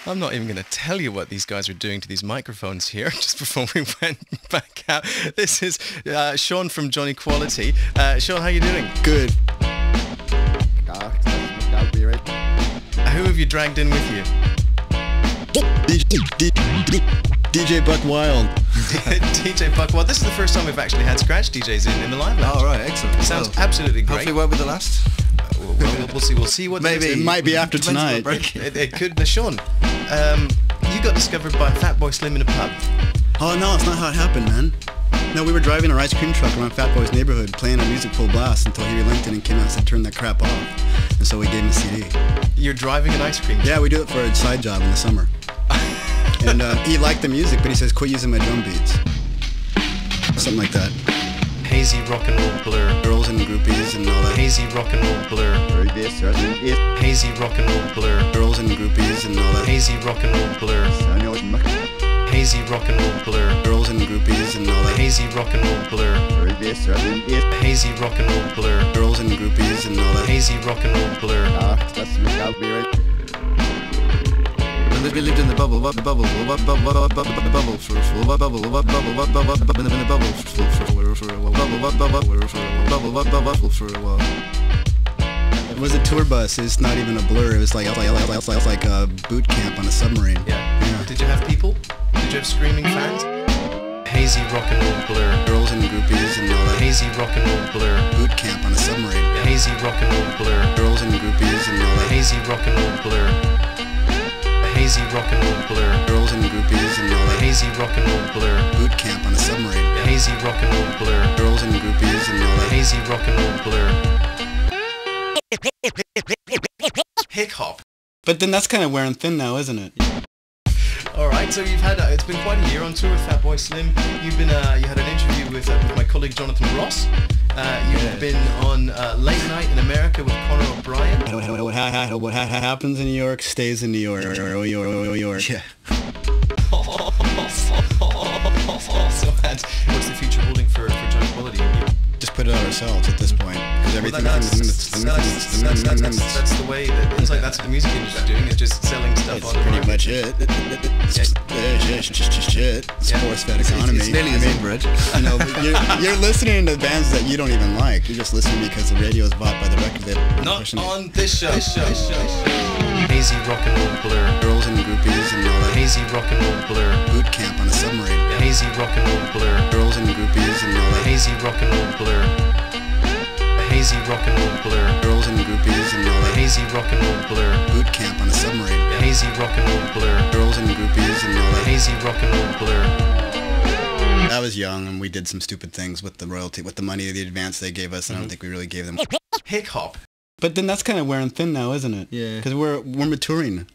I'm not even going to tell you what these guys are doing to these microphones here just before we went back out. This is Sean from Jonny Quality. Sean, how you doing? Good. Who have you dragged in with you? DJ Buck Wild. DJ Buck Wild. This is the first time we've actually had scratch DJs in the live lounge. Oh, right, excellent. Sounds absolutely great. Hopefully won't be the last. We'll see. We'll see what Maybe it might be after tonight. It could. Sean, you got discovered by Fatboy Slim in a pub. Oh no, it's not how it happened, man. No, we were driving our ice cream truck around Fatboy's neighborhood, playing our music full blast until he relented and came out and said, "Turn that crap off." And so we gave him a CD. You're driving an ice cream truck? Yeah, we do it for a side job in the summer. And he liked the music, but he says, "Quit using my drum beats." Something like that. Hazy rock and roll blur. Girls and groupies and all that. Hazy rock and roll blur. Hazy rock and roll blur. Girls and groupies and all that. Hazy rock and roll blur. Hazy rock and roll blur. Girls and groupies and all that. Hazy rock and roll blur. Hazy rock and roll blur. Girls and groupies and all that. Hazy rock and roll blur. We lived in the bubble, the bubble, the bubble for a while. It was a tour bus. It's not even a blur. It was like a boot camp on a submarine. Yeah. Did you have people? Did you have screaming fans? Hazy rock and roll blur. Girls and groupies and all that. Hazy rock and roll blur. Boot camp on a submarine. Hazy rock and roll blur. Girls and groupies and all that. Hazy rock and roll blur. Hazy rock and roll blur. Girls and groupies and all that. Hazy rock and roll blur. Boot camp on a submarine. Hazy rock and roll blur. Girls and groupies and all that. Hazy rock and roll blur. Hick hop. But then that's kind of wearing thin now, isn't it? Alright, so you've had, it's been quite a year on tour with Fatboy Slim. You've been, you had an interview with my colleague Jonathan Ross. You've been on Late Night in America with Conor O'Brien. What happens in New York stays in New York. Yeah. So, what's the future holding for Jonny Quality? Just put it out ourselves at this point, because everything. That's the way. It seems like that's what the music industry is doing. Is just selling stuff on the pretty much it. Shit. Force-fed economy. It's nearly as inbred. You know, you're listening to bands that you don't even like. You're just listening because the radio is bought by the record label. Not on this show. Hazy rock and roll blur. Girls and groupies and all that. Hazy rock and roll blur. Boot camp on a submarine. Hazy rock and roll blur. Girls and groupies and all that. Hazy rock and roll blur. Hazy rock and roll blur. Girls and groupies and all that. Hazy rock and roll blur. Boot camp on a submarine. Hazy rock and roll blur. Girls and groupies and all that. Hazy rock and roll blur. I was young and we did some stupid things with the royalty, with the money, the advance they gave us. I don't think we really gave them. Hick hop. But then that's kind of wearing thin now, isn't it? Yeah. Because we're maturing.